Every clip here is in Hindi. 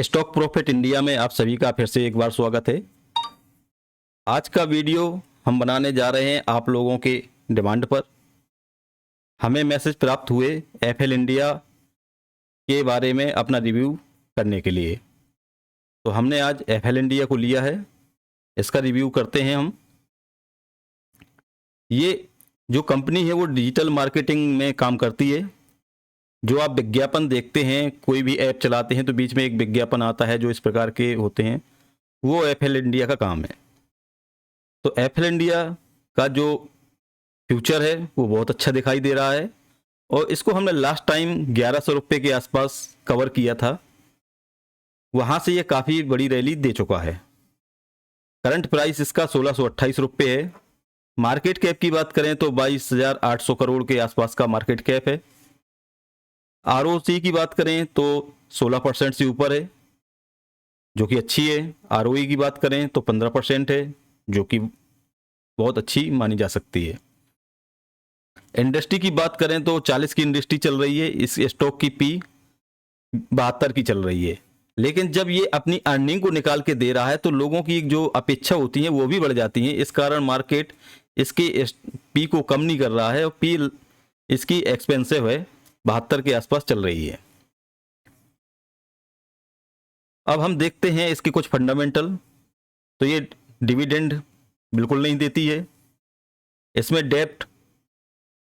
स्टॉक प्रॉफिट इंडिया में आप सभी का फिर से एक बार स्वागत है। आज का वीडियो हम बनाने जा रहे हैं आप लोगों के डिमांड पर। हमें मैसेज प्राप्त हुए एफएल इंडिया के बारे में अपना रिव्यू करने के लिए, तो हमने आज एफएल इंडिया को लिया है। इसका रिव्यू करते हैं हम। ये जो कंपनी है वो डिजिटल मार्केटिंग में काम करती है। जो आप विज्ञापन देखते हैं, कोई भी ऐप चलाते हैं तो बीच में एक विज्ञापन आता है जो इस प्रकार के होते हैं, वो एफएल इंडिया का काम है। तो एफएल इंडिया का जो फ्यूचर है वो बहुत अच्छा दिखाई दे रहा है और इसको हमने लास्ट टाइम 1100 रुपये के आसपास कवर किया था। वहाँ से ये काफ़ी बड़ी रैली दे चुका है। करंट प्राइस इसका 1628 रुपये है। मार्केट कैप की बात करें तो 22,800 करोड़ के आसपास का मार्केट कैप है। आरओसी की बात करें तो 16% से ऊपर है, जो कि अच्छी है। आरओई की बात करें तो 15% है, जो कि बहुत अच्छी मानी जा सकती है। इंडस्ट्री की बात करें तो 40 की इंडस्ट्री चल रही है। इस स्टॉक की पी 72 की चल रही है। लेकिन जब ये अपनी अर्निंग को निकाल के दे रहा है तो लोगों की जो अपेक्षा होती है वो भी बढ़ जाती है। इस कारण मार्केट इसके पी को कम नहीं कर रहा है और पी इसकी एक्सपेंसिव है, 72 के आसपास चल रही है। अब हम देखते हैं इसके कुछ फंडामेंटल। तो ये डिविडेंड बिल्कुल नहीं देती है, इसमें डेप्ट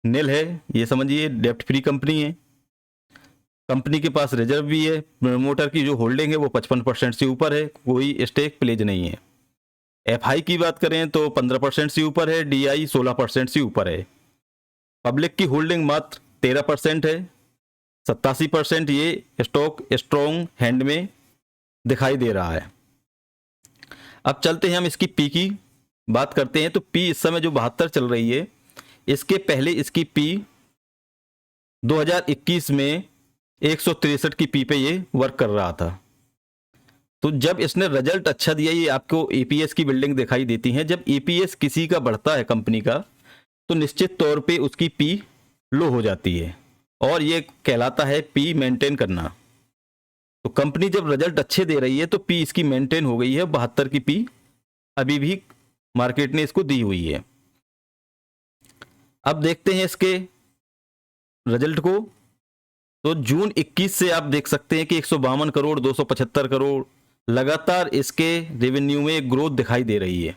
नील है, ये समझिए डेप्ट फ्री कंपनी है। कंपनी के पास रिजर्व भी है। प्रमोटर की जो होल्डिंग है वो 55% से ऊपर है, कोई स्टेक प्लेज नहीं है। एफआई की बात करें तो 15% से ऊपर है। डीआई 16% से ऊपर है। पब्लिक की होल्डिंग मात्र 13% है। 87% ये स्टॉक स्ट्रॉन्ग हैंड में दिखाई दे रहा है। अब चलते हैं हम इसकी पी की बात करते हैं। तो पी इस समय जो 72 चल रही है, इसके पहले इसकी पी 2021 में 163 की पी पे ये वर्क कर रहा था। तो जब इसने रिजल्ट अच्छा दिया, ये आपको ईपीएस की बिल्डिंग दिखाई देती है। जब ईपीएस किसी का बढ़ता है कंपनी का, तो निश्चित तौर पे उसकी पी लो हो जाती है और ये कहलाता है पी मेंटेन करना। तो कंपनी जब रिजल्ट अच्छे दे रही है तो पी इसकी मेंटेन हो गई है। 72 की पी अभी भी मार्केट ने इसको दी हुई है। अब देखते हैं इसके रिजल्ट को। तो जून 21 से आप देख सकते हैं कि 152 करोड़ 275 करोड़ लगातार इसके रेवेन्यू में ग्रोथ दिखाई दे रही है।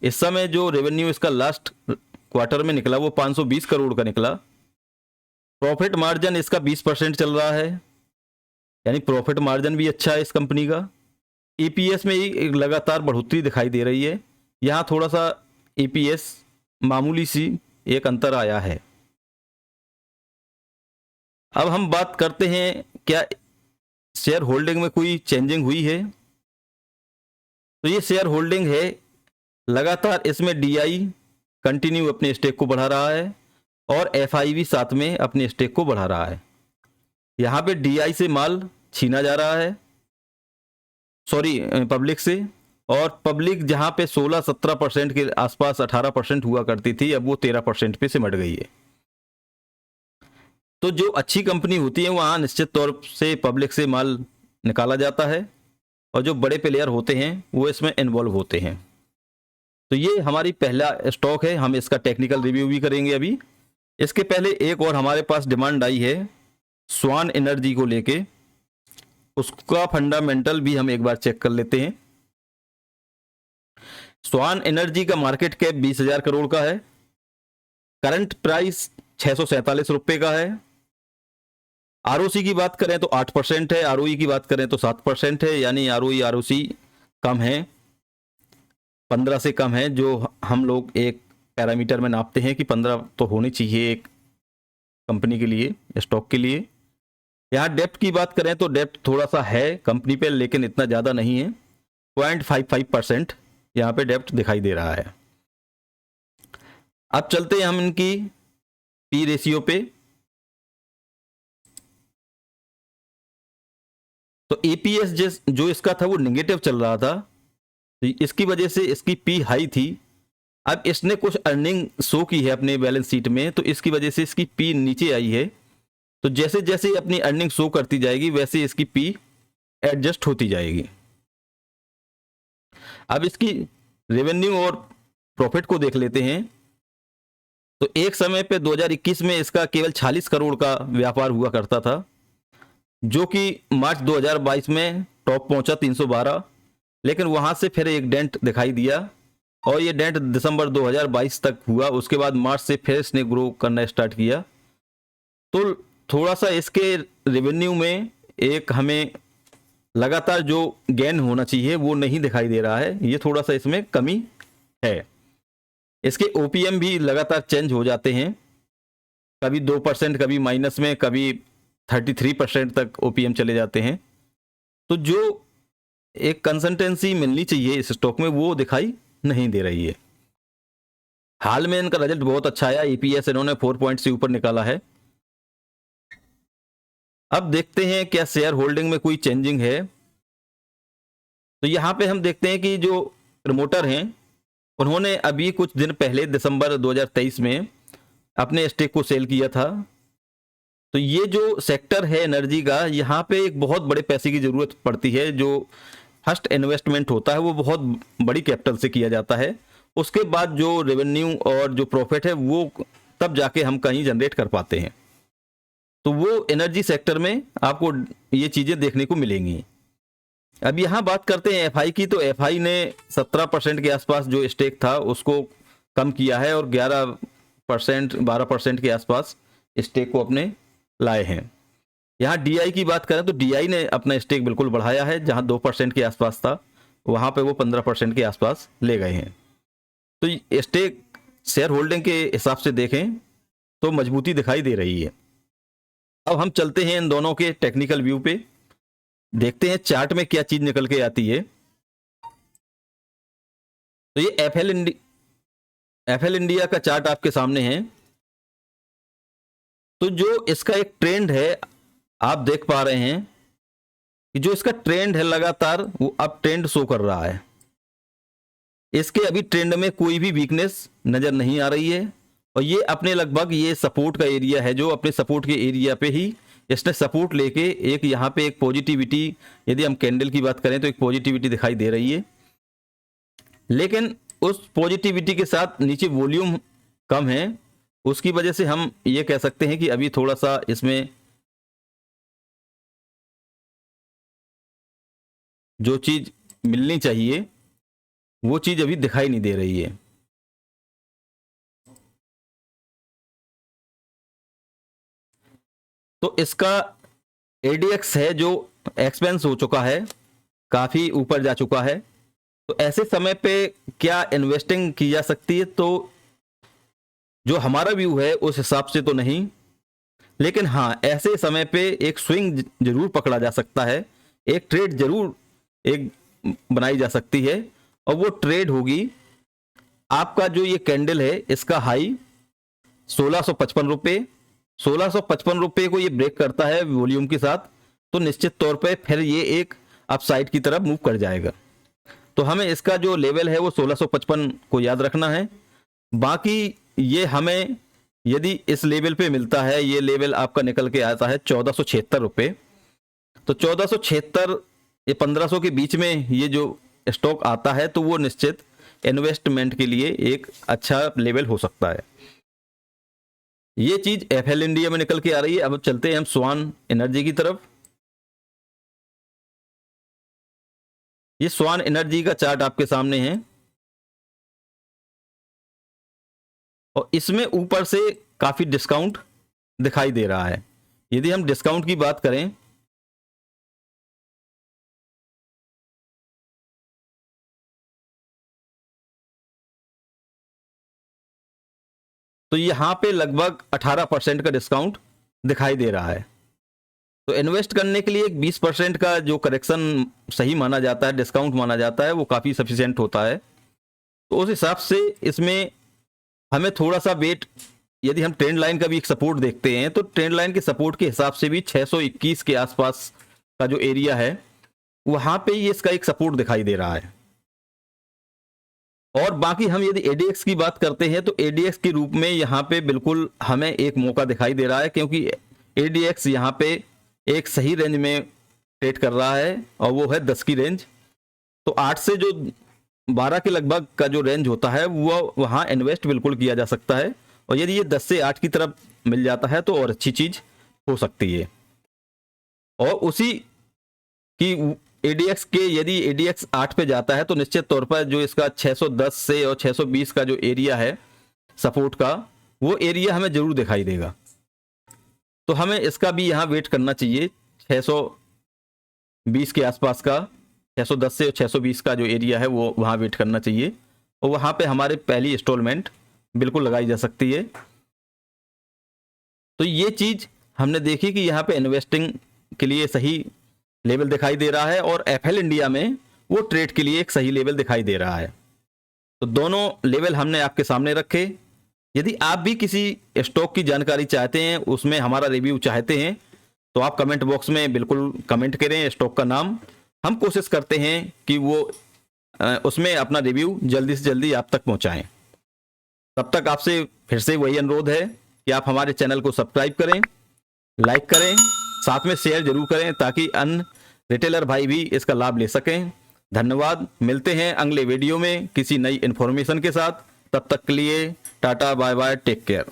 इस समय जो रेवेन्यू इसका लास्ट क्वार्टर में निकला वो 520 करोड़ का निकला। प्रॉफिट मार्जिन इसका 20% चल रहा है, यानी प्रॉफिट मार्जिन भी अच्छा है इस कंपनी का। ईपीएस में एक लगातार बढ़ोतरी दिखाई दे रही है। यहाँ थोड़ा सा ईपीएस मामूली सी एक अंतर आया है। अब हम बात करते हैं क्या शेयर होल्डिंग में कोई चेंजिंग हुई है। तो ये शेयर होल्डिंग है, लगातार इसमें डीआई कंटिन्यू अपने स्टेक को बढ़ा रहा है और एफआई भी साथ में अपने स्टेक को बढ़ा रहा है। यहाँ पे डीआई से माल छीना जा रहा है, सॉरी पब्लिक से। और पब्लिक जहाँ पे 16-17% के आसपास 18% हुआ करती थी, अब वो 13% पे सिमट गई है। तो जो अच्छी कंपनी होती है वहाँ निश्चित तौर से पब्लिक से माल निकाला जाता है और जो बड़े प्लेयर होते हैं वो इसमें इन्वॉल्व होते हैं। तो ये हमारी पहला स्टॉक है, हम इसका टेक्निकल रिव्यू भी करेंगे अभी। इसके पहले एक और हमारे पास डिमांड आई है स्वान एनर्जी को लेके, उसका फंडामेंटल भी हम एक बार चेक कर लेते हैं। स्वान एनर्जी का मार्केट कैप 20,000 करोड़ का है। करंट प्राइस 647 रुपये का है। आरओसी की बात करें तो 8% है। आरओई की बात करें तो 7% है, यानी आरओई आरओसी कम है, 15 से कम है, जो हम लोग एक पैरामीटर में नापते हैं कि 15 तो होनी चाहिए एक कंपनी के लिए, स्टॉक के लिए। यहाँ डेप्ट की बात करें तो डेप्ट थोड़ा सा है कंपनी पे, लेकिन इतना ज़्यादा नहीं है। 0.55% यहाँ पे डेप्ट दिखाई दे रहा है। अब चलते हैं हम इनकी पी रेशियो पे। तो एपीएस जो इसका था वो निगेटिव चल रहा था, तो इसकी वजह से इसकी पी हाई थी। अब इसने कुछ अर्निंग शो की है अपने बैलेंस शीट में, तो इसकी वजह से इसकी पी नीचे आई है। तो जैसे जैसे अपनी अर्निंग शो करती जाएगी वैसे इसकी पी एडजस्ट होती जाएगी। अब इसकी रेवेन्यू और प्रॉफिट को देख लेते हैं। तो एक समय पे 2021 में इसका केवल 46 करोड़ का व्यापार हुआ करता था, जो कि मार्च 2022 में टॉप पहुंचा 312, लेकिन वहां से फिर एक डेंट दिखाई दिया और ये डेंट दिसंबर 2022 तक हुआ। उसके बाद मार्च से फिर इसने ग्रो करना स्टार्ट किया। तो थोड़ा सा इसके रेवेन्यू में एक हमें लगातार जो गेन होना चाहिए वो नहीं दिखाई दे रहा है, ये थोड़ा सा इसमें कमी है। इसके ओपीएम भी लगातार चेंज हो जाते हैं, कभी 2%, कभी माइनस में, कभी 33% तक ओपीएम चले जाते हैं। तो जो एक कंसिस्टेंसी मिलनी चाहिए इस स्टॉक में वो दिखाई नहीं दे रही है। हाल में इनका रिजल्ट बहुत अच्छा आया, ईपीएस इन्होंने 4 पॉइंट से ऊपर निकाला है। अब देखते हैं क्या शेयर होल्डिंग में कोई चेंजिंग है। तो यहां पे हम देखते हैं कि जो प्रमोटर हैं उन्होंने अभी कुछ दिन पहले दिसंबर 2023 में अपने स्टेक को सेल किया था। तो ये जो सेक्टर है एनर्जी का, यहाँ पे एक बहुत बड़े पैसे की जरूरत पड़ती है। जो फर्स्ट इन्वेस्टमेंट होता है वो बहुत बड़ी कैपिटल से किया जाता है, उसके बाद जो रेवेन्यू और जो प्रॉफिट है वो तब जाके हम कहीं जनरेट कर पाते हैं। तो वो एनर्जी सेक्टर में आपको ये चीजें देखने को मिलेंगी। अब यहाँ बात करते हैं एफआई की। तो एफआई ने 17% के आसपास जो स्टेक था उसको कम किया है और 11% 12% के आसपास स्टेक को अपने लाए हैं। यहाँ डीआई की बात करें तो डीआई ने अपना स्टेक बिल्कुल बढ़ाया है, जहाँ 2% के आसपास था वहाँ पे वो 15% के आसपास ले गए हैं। तो स्टेक शेयर होल्डिंग के हिसाब से देखें तो मजबूती दिखाई दे रही है। अब हम चलते हैं इन दोनों के टेक्निकल व्यू पे, देखते हैं चार्ट में क्या चीज निकल के आती है। तो ये एफएल इंडिया का चार्ट आपके सामने है। तो जो इसका एक ट्रेंड है आप देख पा रहे हैं कि जो इसका ट्रेंड है लगातार वो अब ट्रेंड शो कर रहा है। इसके अभी ट्रेंड में कोई भी वीकनेस नजर नहीं आ रही है और ये अपने लगभग ये सपोर्ट का एरिया है, जो अपने सपोर्ट के एरिया पे ही इसने सपोर्ट लेके एक यहाँ पे एक पॉजिटिविटी, यदि हम कैंडल की बात करें तो एक पॉजिटिविटी दिखाई दे रही है। लेकिन उस पॉजिटिविटी के साथ नीचे वॉल्यूम कम है, उसकी वजह से हम ये कह सकते हैं कि अभी थोड़ा सा इसमें जो चीज मिलनी चाहिए वो चीज अभी दिखाई नहीं दे रही है। तो इसका एडीएक्स है जो एक्सपेंस हो चुका है, काफी ऊपर जा चुका है। तो ऐसे समय पे क्या इन्वेस्टिंग की जा सकती है? तो जो हमारा व्यू है उस हिसाब से तो नहीं, लेकिन हाँ ऐसे समय पे एक स्विंग जरूर पकड़ा जा सकता है, एक ट्रेड जरूर एक बनाई जा सकती है। और वो ट्रेड होगी आपका जो ये कैंडल है इसका हाई 1655 रुपये, 1655 रुपये को ये ब्रेक करता है वॉल्यूम के साथ, तो निश्चित तौर पे फिर ये एक अपसाइड की तरफ मूव कर जाएगा। तो हमें इसका जो लेवल है वो 1655 को याद रखना है। बाकी ये हमें यदि इस लेवल पे मिलता है, ये लेवल आपका निकल के आता है 1476 रुपये, तो 1476 ये 1500 के बीच में ये जो स्टॉक आता है तो वो निश्चित इन्वेस्टमेंट के लिए एक अच्छा लेवल हो सकता है। ये चीज एफएल इंडिया में निकल के आ रही है। अब चलते हैं हम स्वान एनर्जी की तरफ। ये स्वान एनर्जी का चार्ट आपके सामने है और इसमें ऊपर से काफी डिस्काउंट दिखाई दे रहा है। यदि हम डिस्काउंट की बात करें तो यहां पे लगभग 18% का डिस्काउंट दिखाई दे रहा है। तो इन्वेस्ट करने के लिए 20% का जो करेक्शन सही माना जाता है, डिस्काउंट माना जाता है, वो काफ़ी सफिशिएंट होता है। तो उस हिसाब से इसमें हमें थोड़ा सा वेट, यदि हम ट्रेंड लाइन का भी एक सपोर्ट देखते हैं तो ट्रेंड लाइन के सपोर्ट के हिसाब से भी 621 के आसपास का जो एरिया है वहां पे ही इसका एक सपोर्ट दिखाई दे रहा है। और बाकी हम यदि एडीएक्स की बात करते हैं तो एडीएक्स के रूप में यहाँ पे बिल्कुल हमें एक मौका दिखाई दे रहा है, क्योंकि एडीएक्स यहाँ पे एक सही रेंज में ट्रेड कर रहा है और वो है 10 की रेंज। तो 8 से जो 12 के लगभग का जो रेंज होता है वो वहाँ इन्वेस्ट बिल्कुल किया जा सकता है। और यदि ये 10 से 8 की तरफ मिल जाता है तो और अच्छी चीज़ हो सकती है। और उसी की एडीएक्स के यदि एडीएक्स 8 पे जाता है तो निश्चित तौर पर जो इसका 610 से और 620 का जो एरिया है सपोर्ट का, वो एरिया हमें जरूर दिखाई देगा। तो हमें इसका भी यहाँ वेट करना चाहिए 620 के आसपास का, 610 से 620 का जो एरिया है वो वहाँ वेट करना चाहिए। और वहाँ पे हमारे पहली इंस्टॉलमेंट बिल्कुल लगाई जा सकती है। तो ये चीज़ हमने देखी कि यहाँ पे इन्वेस्टिंग के लिए सही लेवल दिखाई दे रहा है और एफएल इंडिया में वो ट्रेड के लिए एक सही लेवल दिखाई दे रहा है। तो दोनों लेवल हमने आपके सामने रखे। यदि आप भी किसी स्टॉक की जानकारी चाहते हैं, उसमें हमारा रिव्यू चाहते हैं, तो आप कमेंट बॉक्स में बिल्कुल कमेंट करें स्टॉक का नाम। हम कोशिश करते हैं कि वो उसमें अपना रिव्यू जल्दी से जल्दी आप तक पहुंचाएं। तब तक आपसे फिर से वही अनुरोध है कि आप हमारे चैनल को सब्सक्राइब करें, लाइक करें, साथ में शेयर जरूर करें ताकि अन्य रिटेलर भाई भी इसका लाभ ले सकें। धन्यवाद। मिलते हैं अगले वीडियो में किसी नई इन्फॉर्मेशन के साथ। तब तक के लिए tata bye bye, take care.